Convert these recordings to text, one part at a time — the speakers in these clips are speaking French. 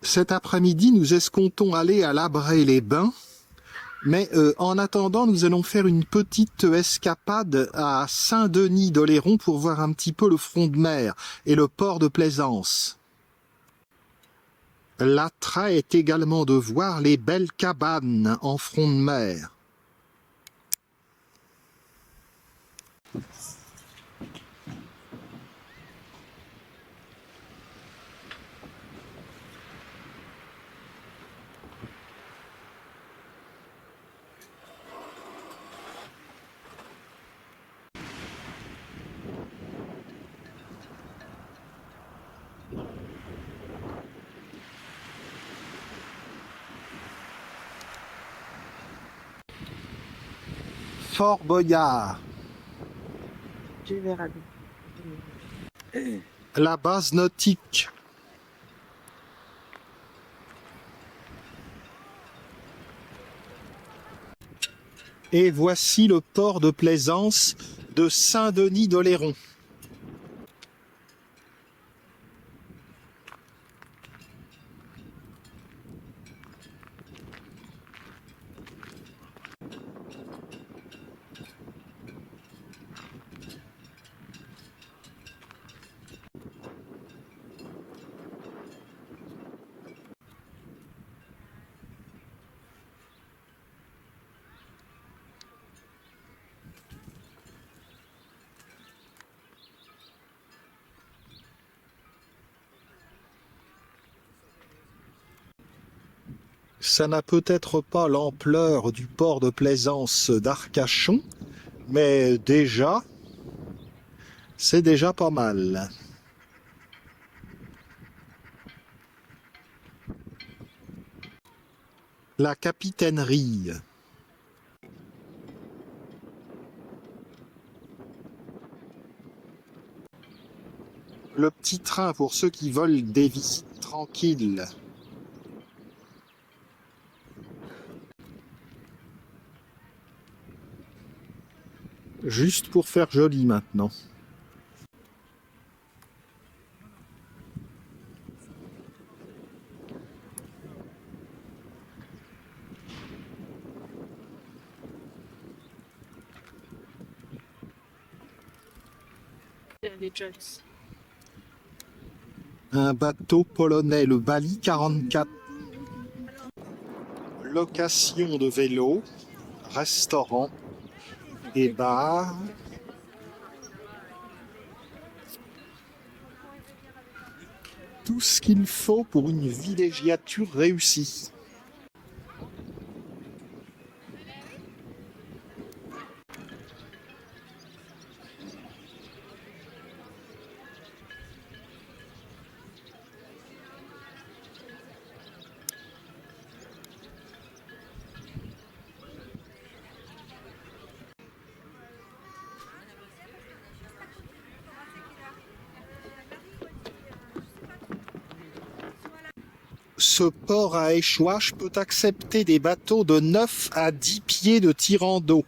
Cet après-midi, nous escomptons aller à Labré-les-Bains, mais en attendant, nous allons faire une petite escapade à Saint-Denis-d'Oléron pour voir un petit peu le front de mer et le port de Plaisance. L'attrait est également de voir les belles cabanes en front de mer. Fort Boyard. Je verrai. La base nautique. Et voici le port de plaisance de Saint-Denis-d'Oléron. Ça n'a peut-être pas l'ampleur du port de plaisance d'Arcachon, mais déjà, c'est déjà pas mal. La capitainerie. Le petit train pour ceux qui veulent des visites tranquilles. Juste pour faire joli maintenant. Les Joyce. Un bateau polonais, le Bali 44. Location de vélo, restaurant et bar. Tout ce qu'il faut pour une villégiature réussie. Ce port à échouage peut accepter des bateaux de 9 à 10 pieds de tirant d'eau.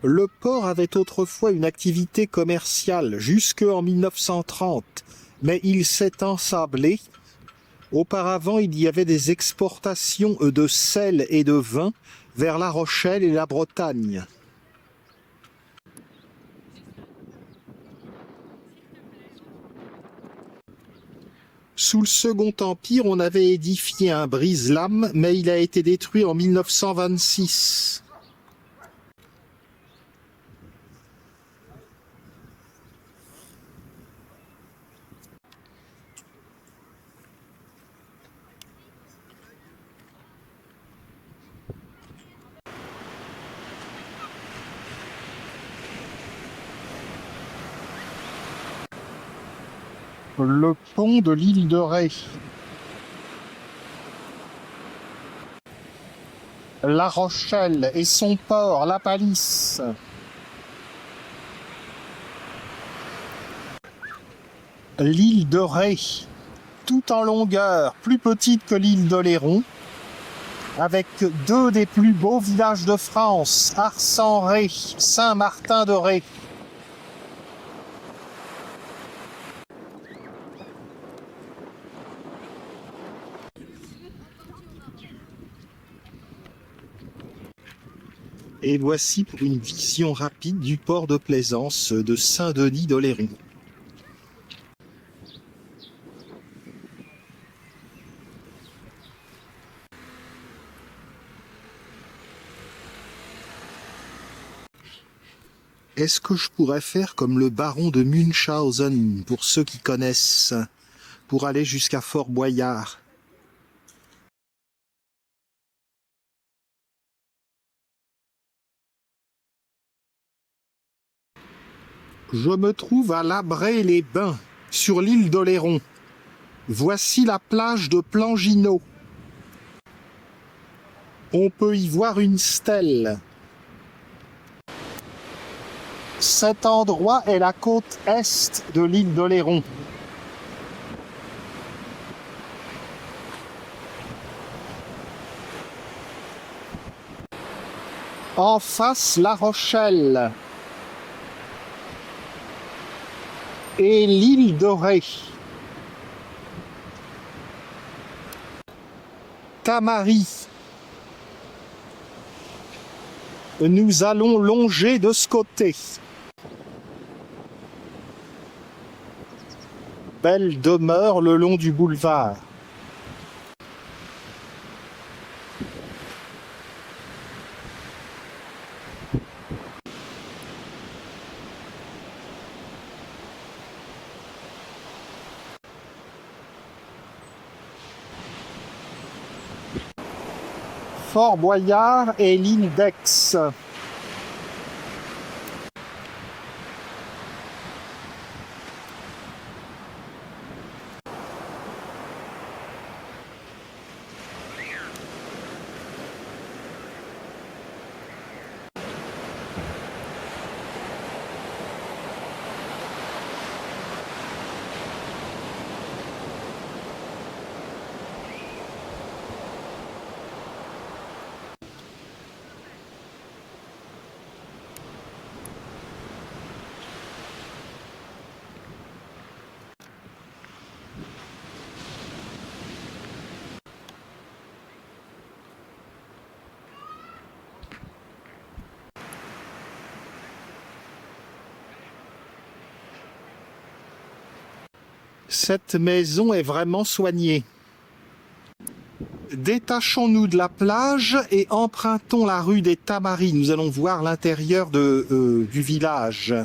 Le port avait autrefois une activité commerciale jusqu'en 1930, mais il s'est ensablé. Auparavant, il y avait des exportations de sel et de vin vers La Rochelle et la Bretagne. Sous le Second Empire, on avait édifié un brise-lames, mais il a été détruit en 1926. Le pont de l'île de Ré. La Rochelle et son port, la Palisse. L'île de Ré, tout en longueur, plus petite que l'île d'Oléron, avec deux des plus beaux villages de France, Ars-en-Ré, Saint-Martin-de-Ré. Et voici pour une vision rapide du port de plaisance de Saint-Denis d'Oléron. Est-ce que je pourrais faire comme le baron de Munchausen, pour ceux qui connaissent, pour aller jusqu'à Fort-Boyard? Je me trouve à Labré-les-Bains, sur l'île d'Oléron. Voici la plage de Plangineau. On peut y voir une stèle. Cet endroit est la côte est de l'île d'Oléron. En face, La Rochelle et l'île de Ré. Tamaris. Nous allons longer de ce côté. Belle demeure le long du boulevard. Fort-Boyard et l'île d'Aix. Cette maison est vraiment soignée. Détachons-nous de la plage et empruntons la rue des Tamaris. Nous allons voir l'intérieur du village.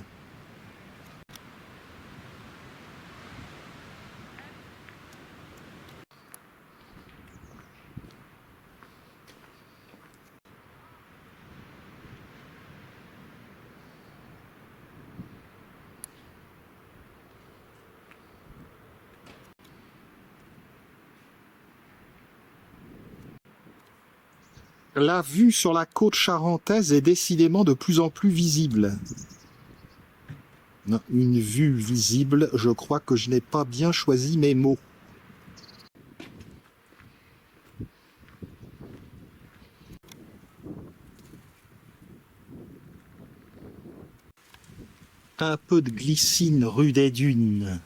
La vue sur la côte charentaise est décidément de plus en plus visible. Une vue visible, je crois que je n'ai pas bien choisi mes mots. Un peu de glycine rue des Dunes.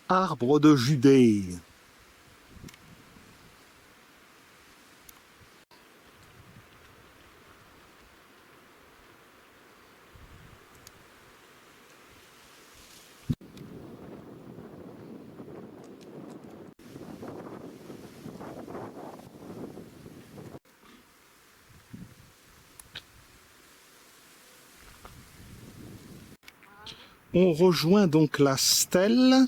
Arbre de Judée. On rejoint donc la stèle.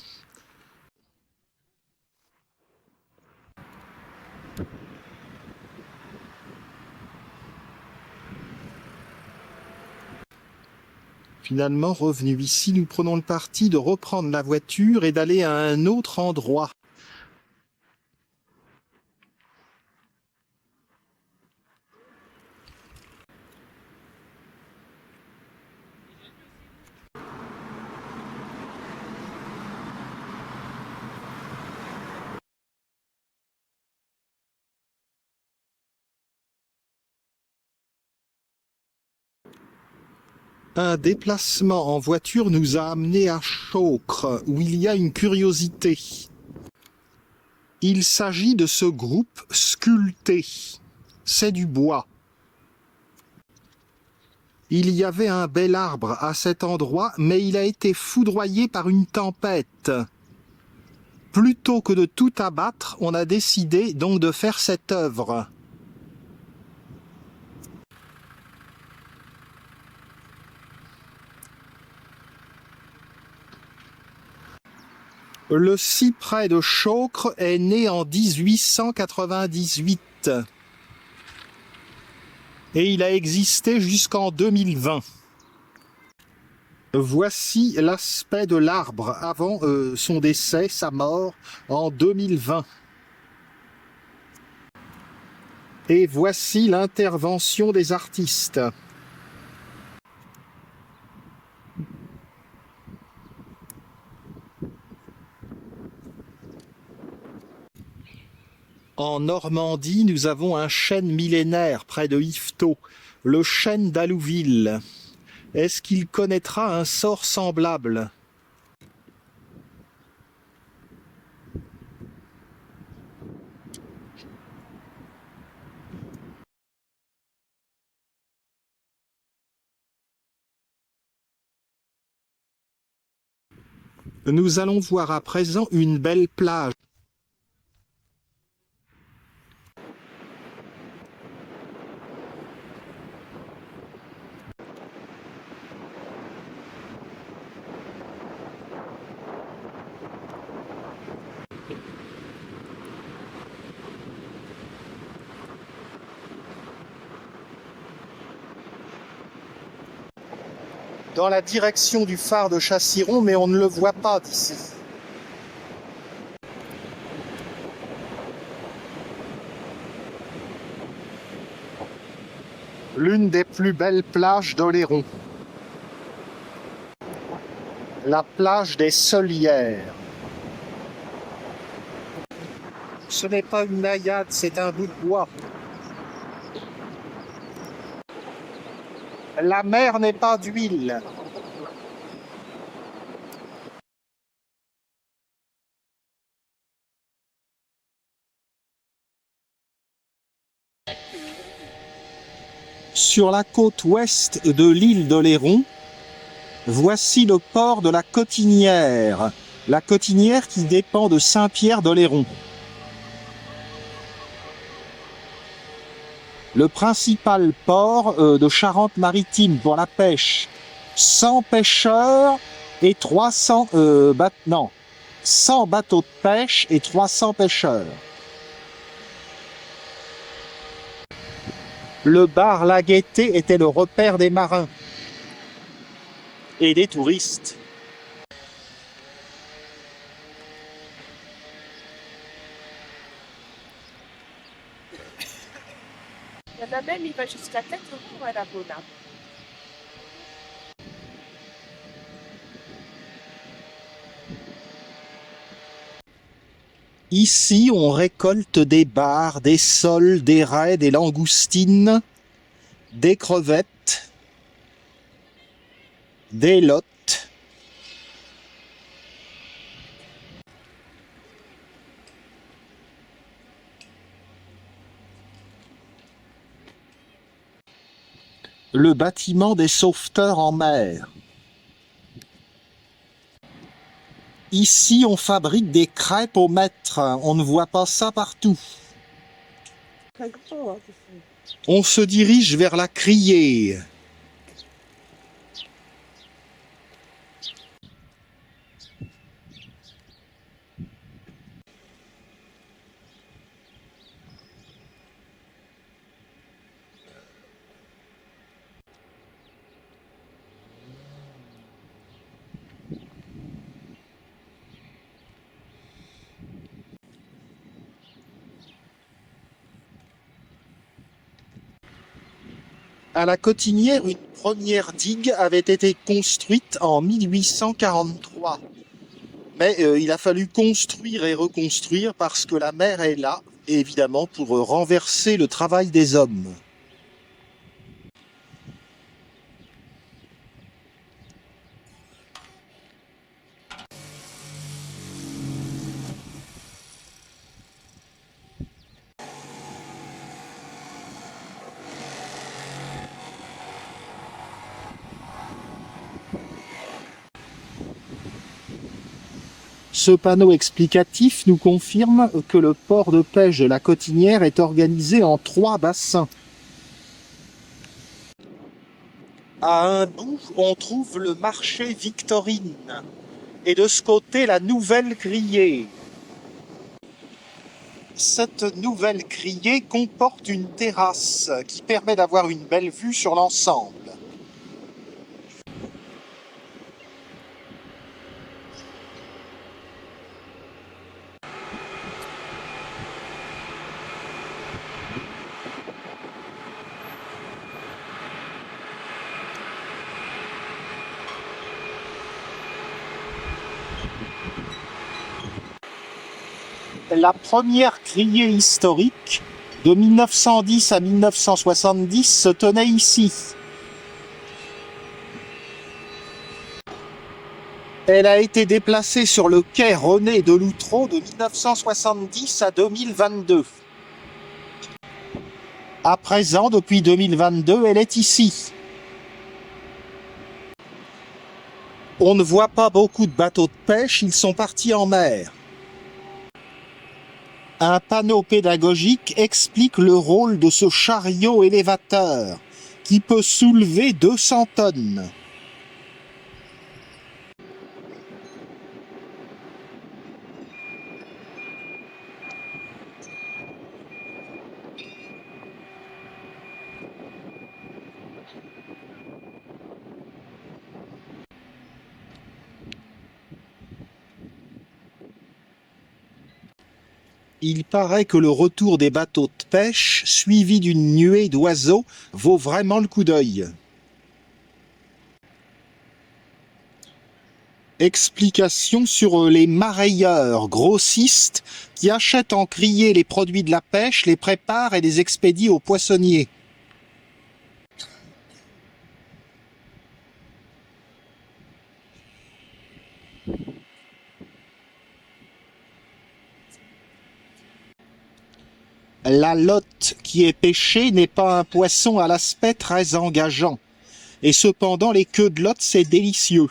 Finalement, revenu ici, nous prenons le parti de reprendre la voiture et d'aller à un autre endroit. Un déplacement en voiture nous a amenés à Chaucre, où il y a une curiosité. Il s'agit de ce groupe sculpté. C'est du bois. Il y avait un bel arbre à cet endroit, mais il a été foudroyé par une tempête. Plutôt que de tout abattre, on a décidé donc de faire cette œuvre. Le cyprès de Chaucre est né en 1898 et il a existé jusqu'en 2020. Voici l'aspect de l'arbre avant son décès, sa mort, en 2020. Et voici l'intervention des artistes. En Normandie, nous avons un chêne millénaire près de Yvetot, le chêne d'Allouville. Est-ce qu'il connaîtra un sort semblable ? Nous allons voir à présent une belle plage. Dans la direction du phare de Chassiron, mais on ne le voit pas d'ici. L'une des plus belles plages d'Oléron. La plage des Solières. Ce n'est pas une naïade, c'est un bout de bois. La mer n'est pas d'huile. Sur la côte ouest de l'île d'Oléron, voici le port de la Cotinière. La Cotinière qui dépend de Saint-Pierre d'Oléron. Le principal port de Charente-Maritime pour la pêche. 100 pêcheurs et 100 bateaux de pêche et 300 pêcheurs. Le bar La Gaîté était le repère des marins et des touristes. Il y en a même, il va jusqu'à 4 euros à l'abonnement. Ici, on récolte des bars, des sols, des raies, des langoustines, des crevettes, des lottes. Le bâtiment des sauveteurs en mer. Ici, on fabrique des crêpes au mètre. On ne voit pas ça partout. On se dirige vers la criée. À la Cotinière, une première digue avait été construite en 1843. Mais il a fallu construire et reconstruire parce que la mer est là, évidemment, pour renverser le travail des hommes. Ce panneau explicatif nous confirme que le port de pêche de la Cotinière est organisé en 3 bassins. À un bout, on trouve le marché Victorine et de ce côté, la nouvelle criée. Cette nouvelle criée comporte une terrasse qui permet d'avoir une belle vue sur l'ensemble. La première criée historique, de 1910 à 1970, se tenait ici. Elle a été déplacée sur le quai René de Loutreau de 1970 à 2022. À présent, depuis 2022, elle est ici. On ne voit pas beaucoup de bateaux de pêche, ils sont partis en mer. Un panneau pédagogique explique le rôle de ce chariot élévateur qui peut soulever 200 tonnes. Il paraît que le retour des bateaux de pêche, suivi d'une nuée d'oiseaux, vaut vraiment le coup d'œil. Explication sur les marailleurs grossistes qui achètent en criée les produits de la pêche, les préparent et les expédient aux poissonniers. La lotte qui est pêchée n'est pas un poisson à l'aspect très engageant. Et cependant, les queues de lotte, c'est délicieux.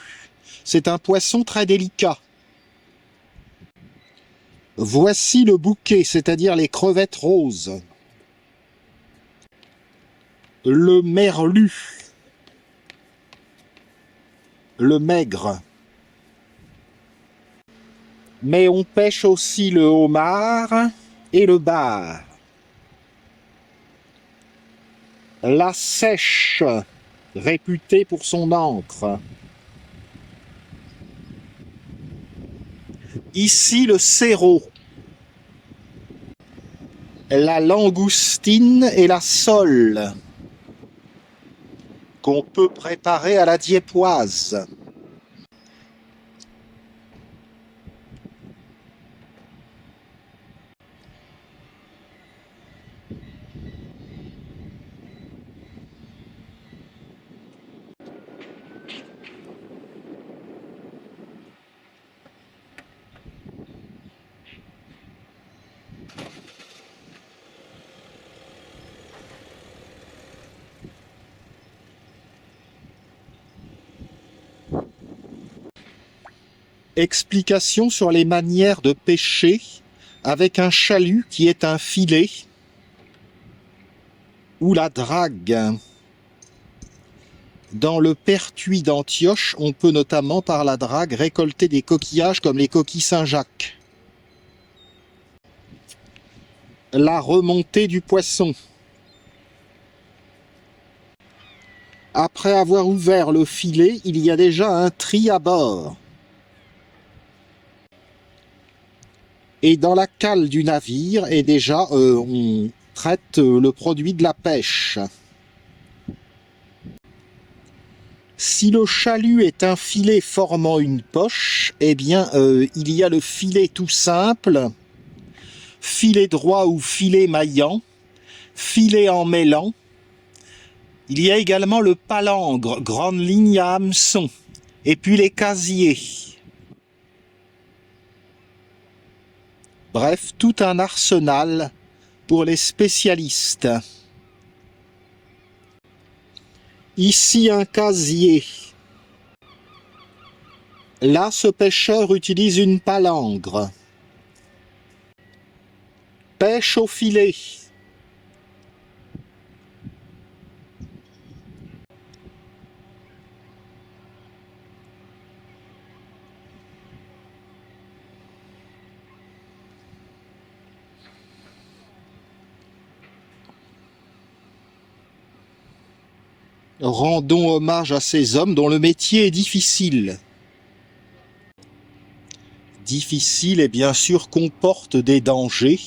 C'est un poisson très délicat. Voici le bouquet, c'est-à-dire les crevettes roses. Le merlu. Le maigre. Mais on pêche aussi le homard et le bar. La sèche, réputée pour son encre. Ici, le séraud. La langoustine et la sole, qu'on peut préparer à la dieppoise. Explication sur les manières de pêcher avec un chalut qui est un filet ou la drague. Dans le pertuis d'Antioche, on peut notamment par la drague récolter des coquillages comme les coquilles Saint-Jacques. La remontée du poisson. Après avoir ouvert le filet, il y a déjà un tri à bord. Et dans la cale du navire, on traite le produit de la pêche. Si le chalut est un filet formant une poche, eh bien, il y a le filet tout simple, filet droit ou filet maillant, filet en mêlant. Il y a également le palangre, grande ligne à hameçon, et puis les casiers. Bref, tout un arsenal pour les spécialistes. Ici un casier. Là, ce pêcheur utilise une palangre. Pêche au filet. Rendons hommage à ces hommes dont le métier est difficile. Difficile et bien sûr comporte des dangers.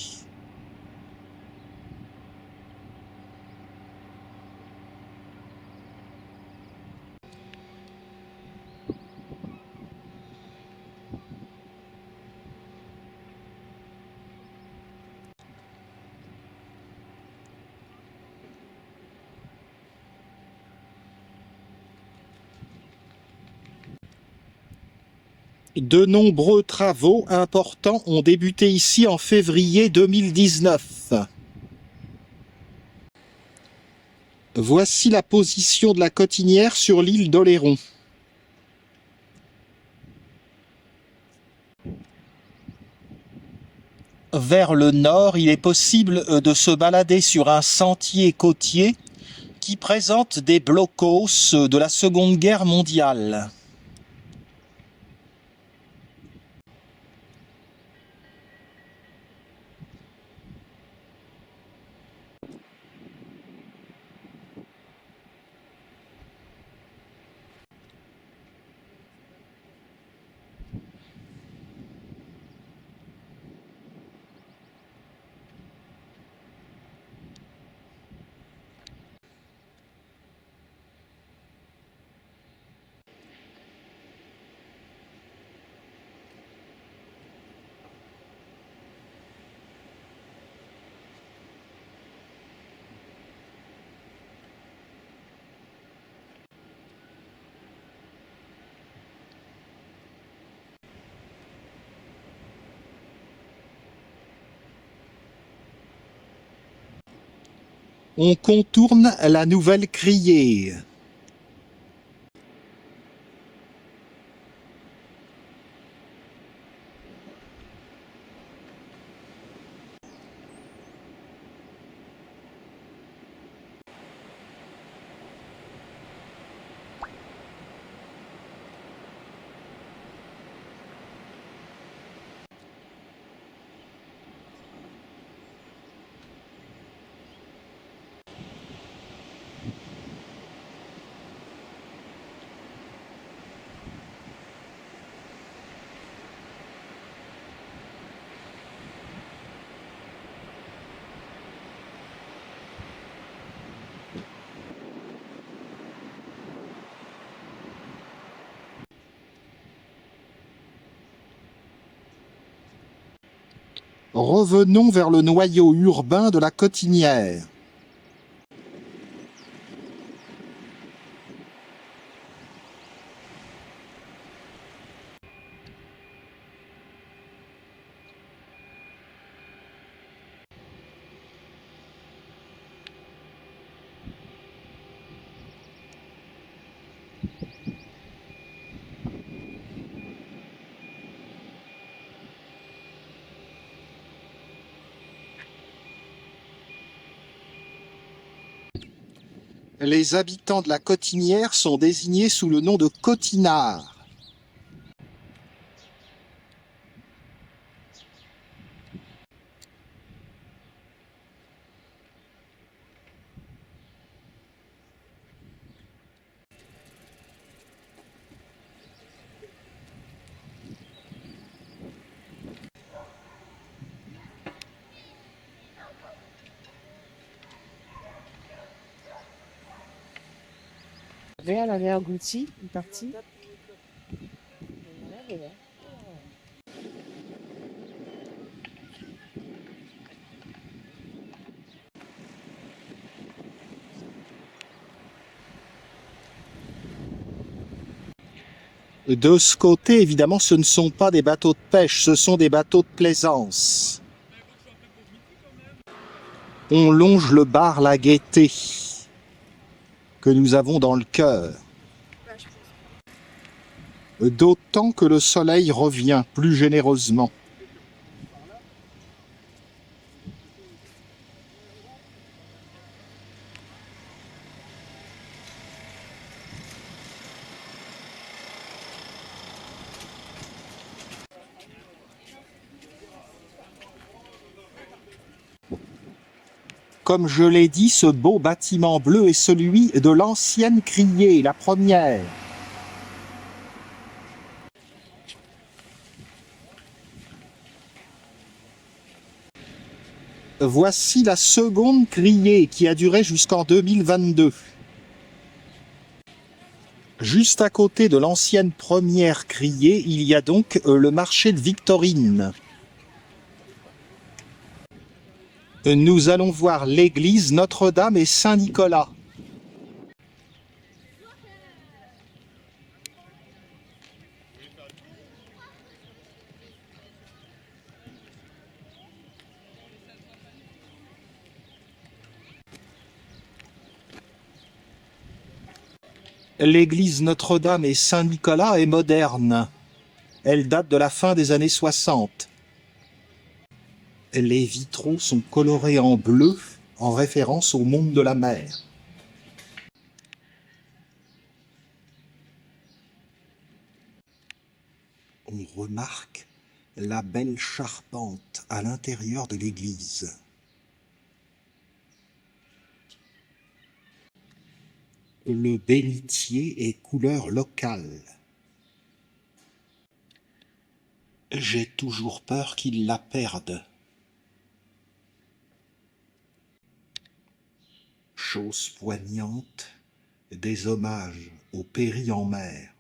De nombreux travaux importants ont débuté ici en février 2019. Voici la position de la cotinière sur l'île d'Oléron. Vers le nord, il est possible de se balader sur un sentier côtier qui présente des blocos de la Seconde Guerre mondiale. On contourne la Nouvelle Criée. Revenons vers le noyau urbain de la Cotinière. Les habitants de la Cotinière sont désignés sous le nom de Cotinards. Vers la mer Goutti, une partie. De ce côté, évidemment, ce ne sont pas des bateaux de pêche, ce sont des bateaux de plaisance. On longe le bar La Gaîté que nous avons dans le cœur. d'autant que le soleil revient plus généreusement. Comme je l'ai dit, ce beau bâtiment bleu est celui de l'ancienne criée, la première. Voici la seconde criée qui a duré jusqu'en 2022. Juste à côté de l'ancienne première criée, il y a donc le marché de Victorine. Nous allons voir l'église Notre-Dame et Saint-Nicolas. L'église Notre-Dame et Saint-Nicolas est moderne. Elle date de la fin des années 60. Les vitraux sont colorés en bleu, en référence au monde de la mer. On remarque la belle charpente à l'intérieur de l'église. Le bénitier est couleur locale. J'ai toujours peur qu'il la perde. Chose poignante, des hommages aux péris en mer.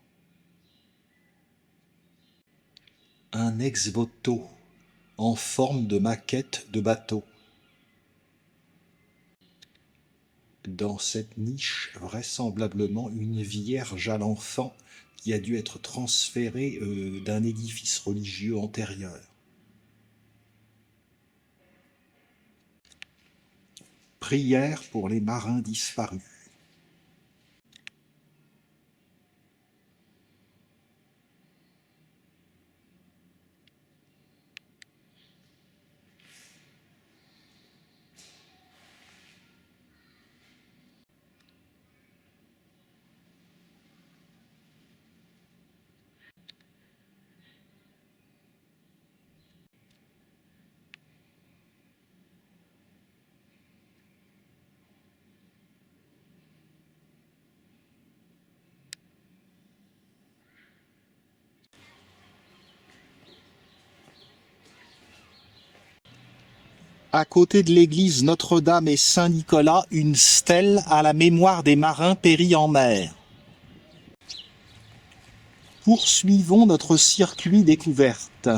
Un ex-voto en forme de maquette de bateau. Dans cette niche, vraisemblablement une vierge à l'enfant qui a dû être transférée d'un édifice religieux antérieur. Prière pour les marins disparus. À côté de l'église Notre-Dame et Saint-Nicolas, une stèle à la mémoire des marins péris en mer. Poursuivons notre circuit découverte.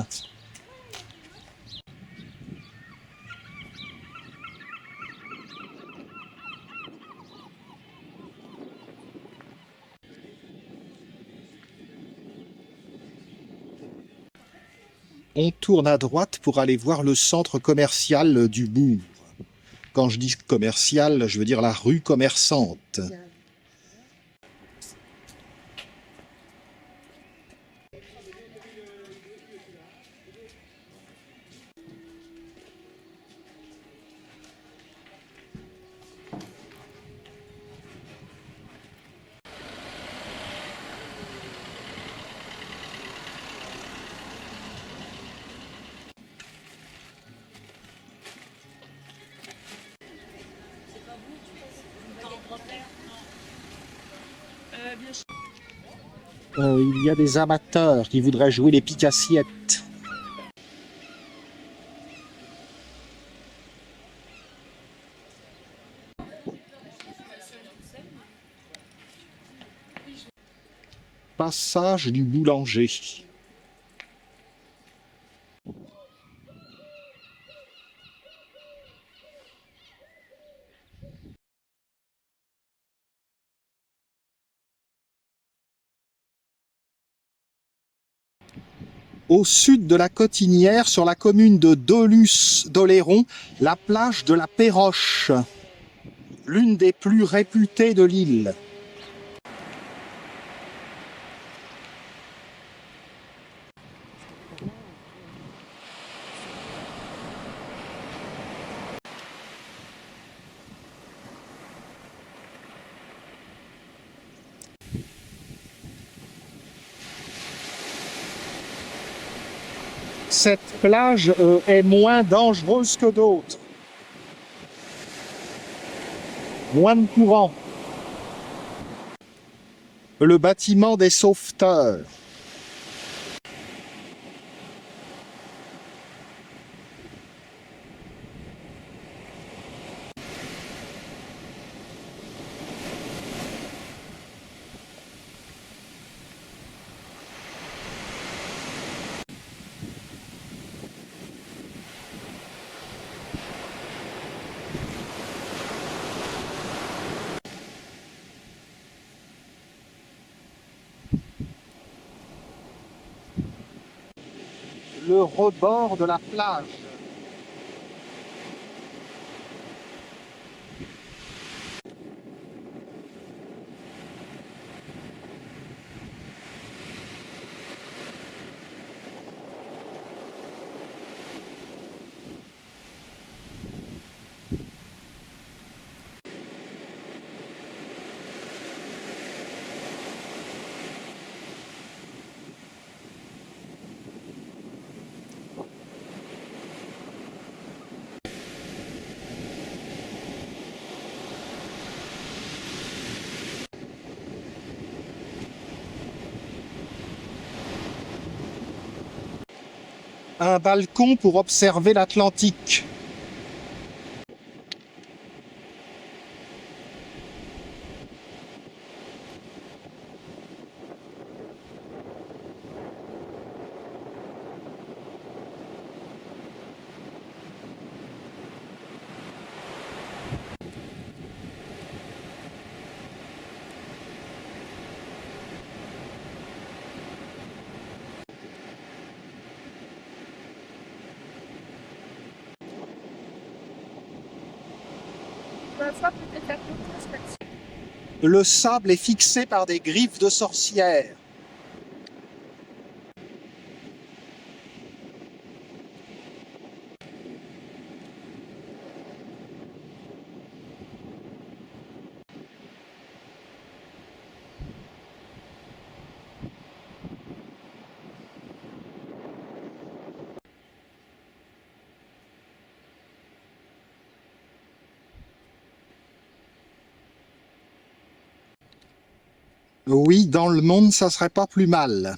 On tourne à droite pour aller voir le centre commercial du bourg. Quand je dis commercial, je veux dire la rue commerçante. Il y a des amateurs qui voudraient jouer les piques-assiettes. Passage du boulanger. Au sud de la Cotinière, sur la commune de Dolus-d'Oléron, la plage de la Péroche, l'une des plus réputées de l'île. Cette plage est moins dangereuse que d'autres. Moins de courant. Le bâtiment des sauveteurs. Le rebord de la plage. Un balcon pour observer l'Atlantique. Ma foi peut-être faire d'autres inspections. Le sable est fixé par des griffes de sorcières. Oui, dans le monde, ça serait pas plus mal.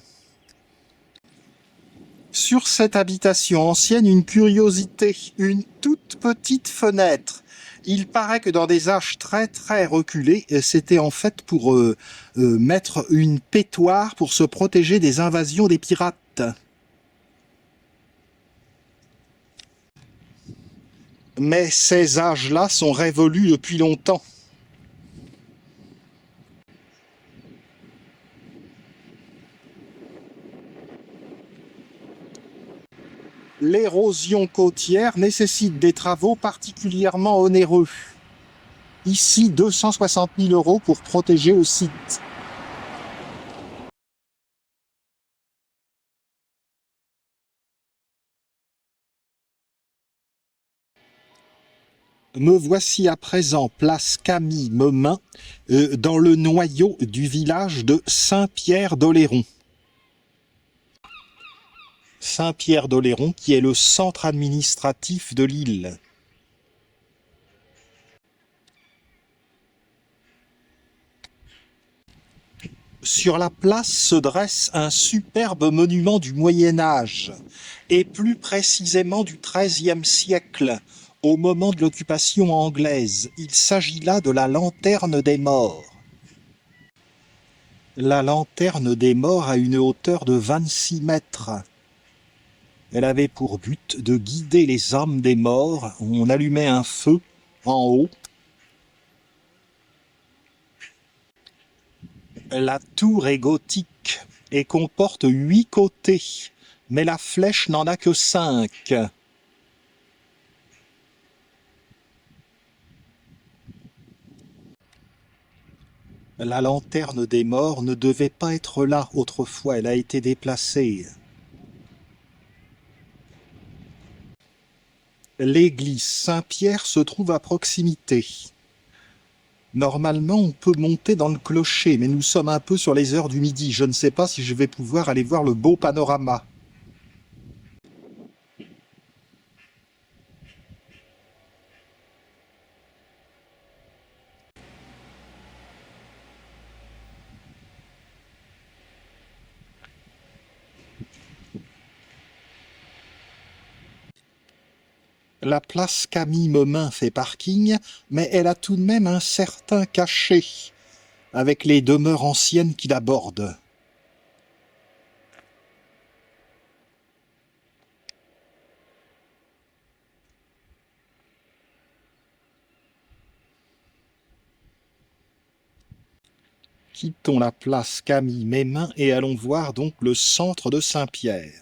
Sur cette habitation ancienne, une curiosité, une toute petite fenêtre. Il paraît que dans des âges très très reculés, c'était en fait pour mettre une pétoire pour se protéger des invasions des pirates. Mais ces âges-là sont révolus depuis longtemps. L'érosion côtière nécessite des travaux particulièrement onéreux. Ici, 260 000 € pour protéger le site. Me voici à présent place Camille Memin, dans le noyau du village de Saint-Pierre-d'Oléron. Saint-Pierre-d'Oléron qui est le centre administratif de l'île. Sur la place se dresse un superbe monument du Moyen-Âge, et plus précisément du XIIIe siècle, au moment de l'occupation anglaise. Il s'agit là de la lanterne des morts. La lanterne des morts a une hauteur de 26 mètres. Elle avait pour but de guider les âmes des morts. On allumait un feu en haut. La tour est gothique et comporte 8 côtés, mais la flèche n'en a que 5. La lanterne des morts ne devait pas être là autrefois, elle a été déplacée. L'église Saint-Pierre se trouve à proximité. Normalement, on peut monter dans le clocher, mais nous sommes un peu sur les heures du midi. Je ne sais pas si je vais pouvoir aller voir le beau panorama. La place Camille-Memin fait parking, mais elle a tout de même un certain cachet, avec les demeures anciennes qui la bordent. Quittons la place Camille-Memin et allons voir donc le centre de Saint-Pierre.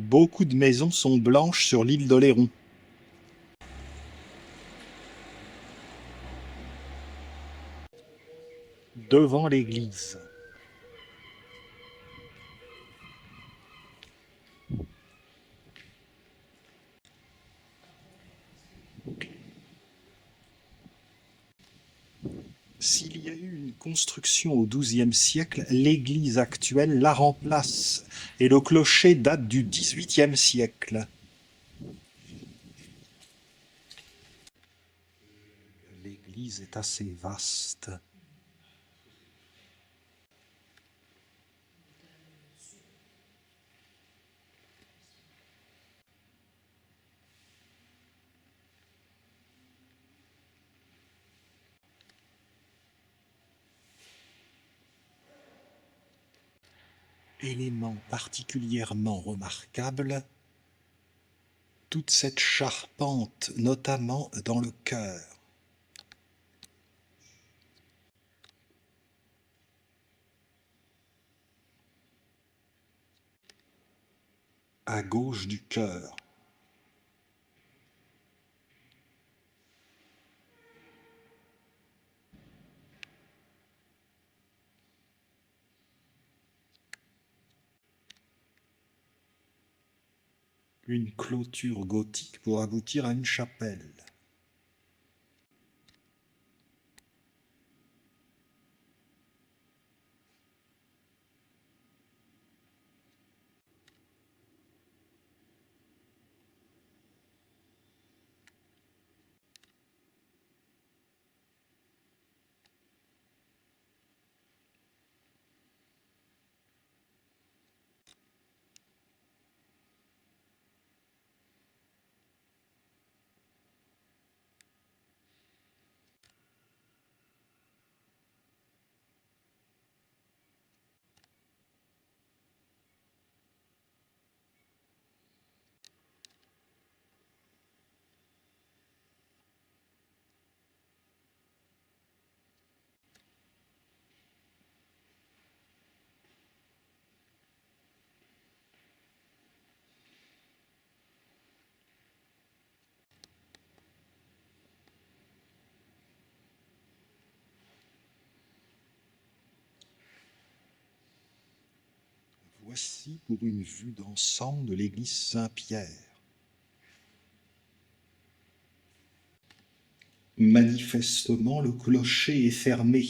Beaucoup de maisons sont blanches sur l'île d'Oléron. Devant l'église. S'il y a eu une construction au XIIe siècle, l'église actuelle la remplace et le clocher date du XVIIIe siècle. L'église est assez vaste. Élément particulièrement remarquable, toute cette charpente, notamment dans le chœur. À gauche du chœur. Une clôture gothique pour aboutir à une chapelle. Voici pour une vue d'ensemble de l'église Saint-Pierre. Manifestement, le clocher est fermé.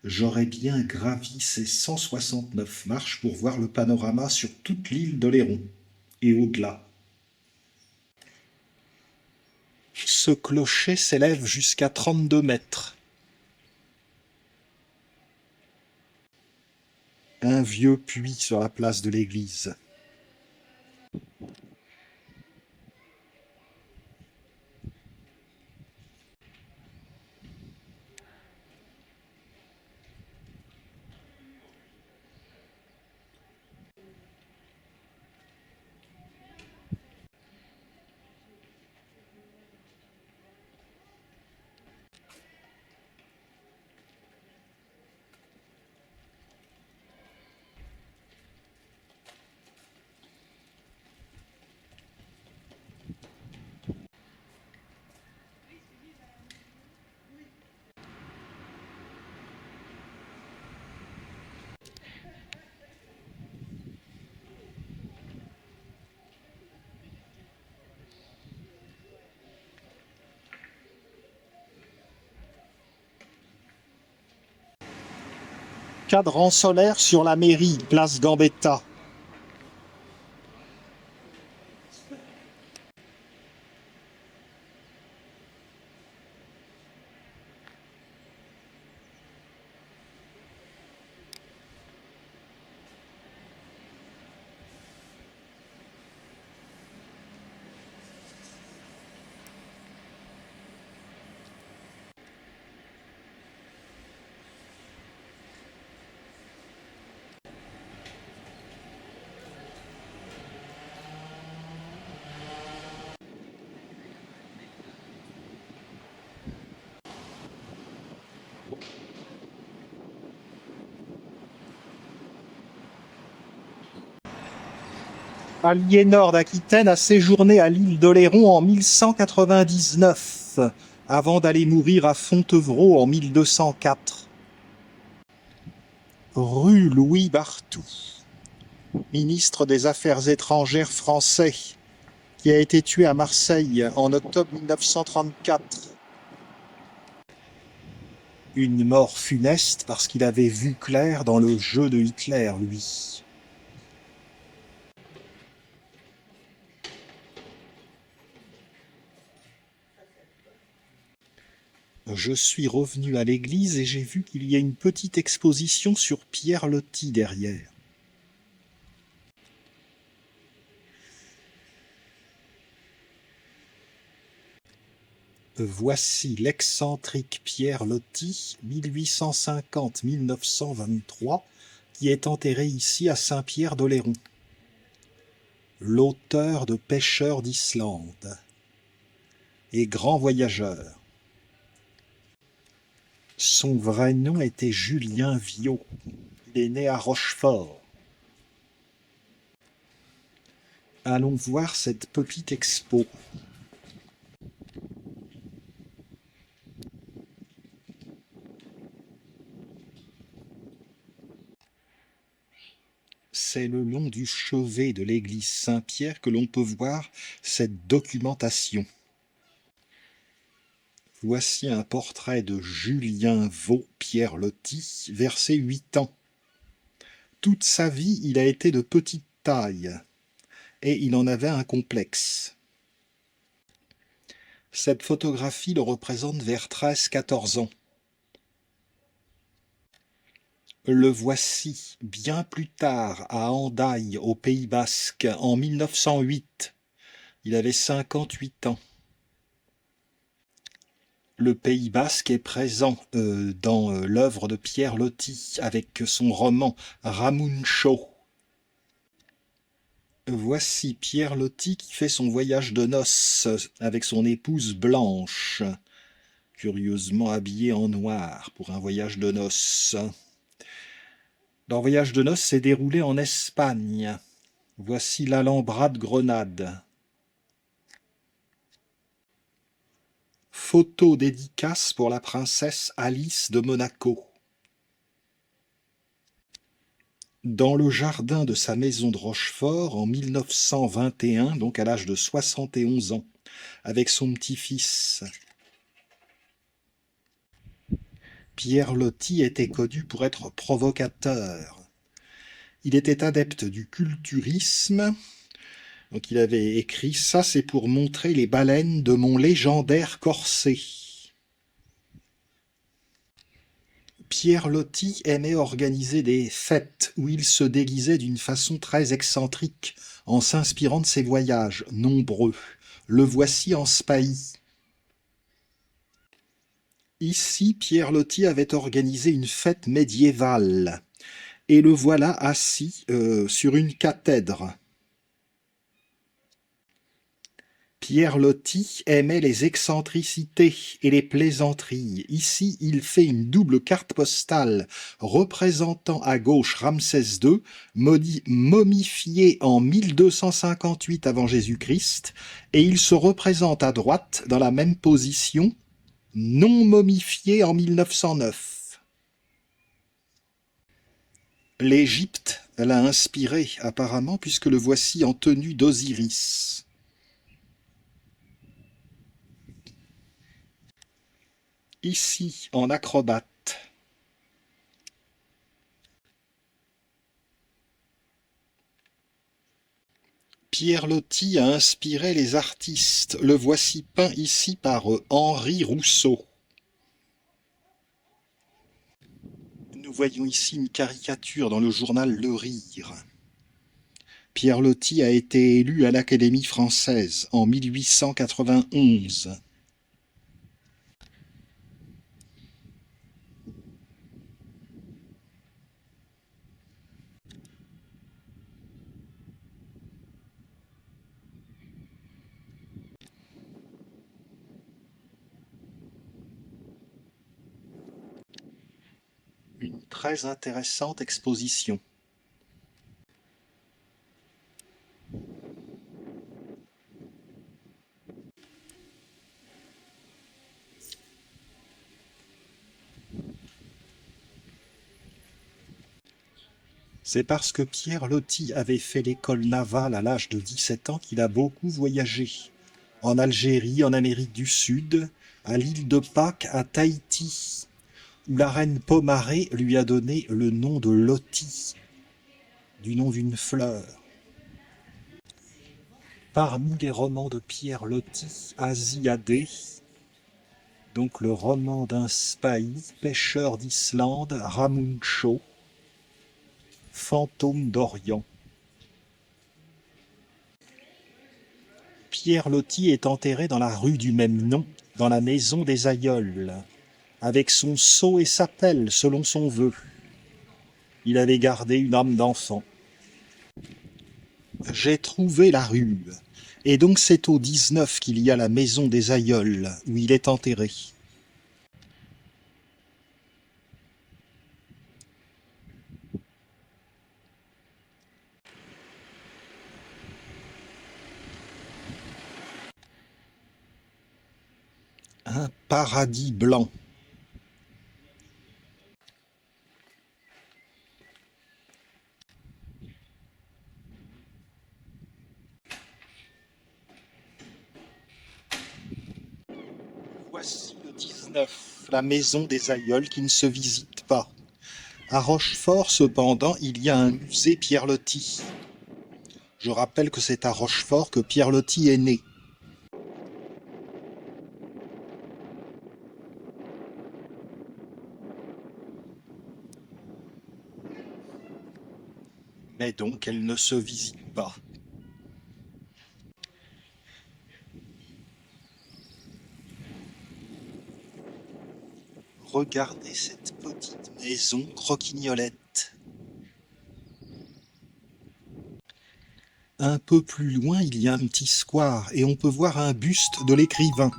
J'aurais bien gravi ces 169 marches pour voir le panorama sur toute l'île d'Oléron et au-delà. Ce clocher s'élève jusqu'à 32 mètres. Un vieux puits sur la place de l'église. Cadran solaire sur la mairie, place Gambetta. Aliénor d'Aquitaine a séjourné à l'île d'Oléron en 1199, avant d'aller mourir à Fontevraud en 1204. Rue Louis Barthou, ministre des Affaires étrangères français, qui a été tué à Marseille en octobre 1934. Une mort funeste parce qu'il avait vu clair dans le jeu de Hitler, lui. Je suis revenu à l'église et j'ai vu qu'il y a une petite exposition sur Pierre Loti derrière. Voici l'excentrique Pierre Loti, 1850-1923, qui est enterré ici à Saint-Pierre d'Oléron. L'auteur de Pêcheurs d'Islande et grand voyageur. Son vrai nom était Julien Viau. Il est né à Rochefort. Allons voir cette petite expo. C'est le long du chevet de l'église Saint-Pierre que l'on peut voir cette documentation. Voici un portrait de Julien Vau Pierre Loti, vers ses 8 ans. Toute sa vie, il a été de petite taille, et il en avait un complexe. Cette photographie le représente vers 13-14 ans. Le voici bien plus tard à Hendaye, au Pays Basque, en 1908. Il avait 58 ans. Le Pays Basque est présent dans l'œuvre de Pierre Loti avec son roman Ramuncho. Voici Pierre Loti qui fait son voyage de noces avec son épouse Blanche, curieusement habillée en noir pour un voyage de noces. Leur voyage de noces s'est déroulé en Espagne. Voici l'Alhambra de Grenade. Photo dédicace pour la princesse Alice de Monaco. Dans le jardin de sa maison de Rochefort en 1921, donc à l'âge de 71 ans, avec son petit-fils. Pierre Loti était connu pour être provocateur. Il était adepte du culturisme. Donc il avait écrit « Ça, c'est pour montrer les baleines de mon légendaire corset ». Pierre Loti aimait organiser des fêtes où il se déguisait d'une façon très excentrique, en s'inspirant de ses voyages nombreux. Le voici en Spahi. Ici, Pierre Loti avait organisé une fête médiévale, et le voilà assis sur une cathèdre. Pierre Loti aimait les excentricités et les plaisanteries. Ici, il fait une double carte postale représentant à gauche Ramsès II, momifié en 1258 avant Jésus-Christ, et il se représente à droite dans la même position, non momifié en 1909. L'Égypte l'a inspiré apparemment puisque le voici en tenue d'Osiris. Ici, en acrobate. Pierre Loti a inspiré les artistes. Le voici peint ici par Henri Rousseau. Nous voyons ici une caricature dans le journal Le Rire. Pierre Loti a été élu à l'Académie française en 1891. Une très intéressante exposition. C'est parce que Pierre Loti avait fait l'école navale à l'âge de 17 ans qu'il a beaucoup voyagé. En Algérie, en Amérique du Sud, à l'île de Pâques, à Tahiti, où la reine Pomaré lui a donné le nom de Loti, du nom d'une fleur. Parmi les romans de Pierre Loti, Asiadé, donc le roman d'un spahi, pêcheur d'Islande, Ramuncho, fantôme d'Orient. Pierre Loti est enterré dans la rue du même nom, dans la maison des aïeuls, avec son sceau et sa pelle, selon son vœu. Il avait gardé une âme d'enfant. J'ai trouvé la rue, et donc c'est au 19 qu'il y a la maison des aïeuls, où il est enterré. Un paradis blanc. Voici le 19, la maison des aïeuls qui ne se visite pas. À Rochefort, cependant, il y a un musée Pierre Loti. Je rappelle que c'est à Rochefort que Pierre Loti est né. Mais donc elle ne se visite pas. Regardez cette petite maison croquignolette. Un peu plus loin, il y a un petit square et on peut voir un buste de l'écrivain.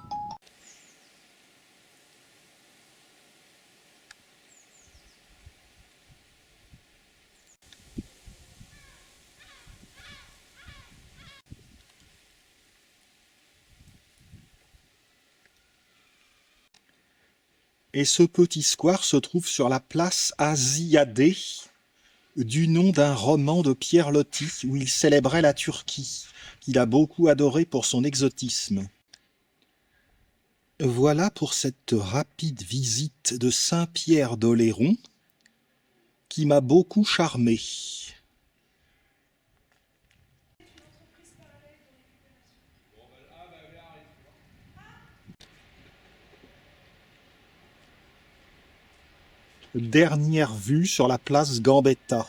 Et ce petit square se trouve sur la place Asiadé, du nom d'un roman de Pierre Loti où il célébrait la Turquie, qu'il a beaucoup adoré pour son exotisme. Voilà pour cette rapide visite de Saint-Pierre-d'Oléron qui m'a beaucoup charmé. Dernière vue sur la place Gambetta.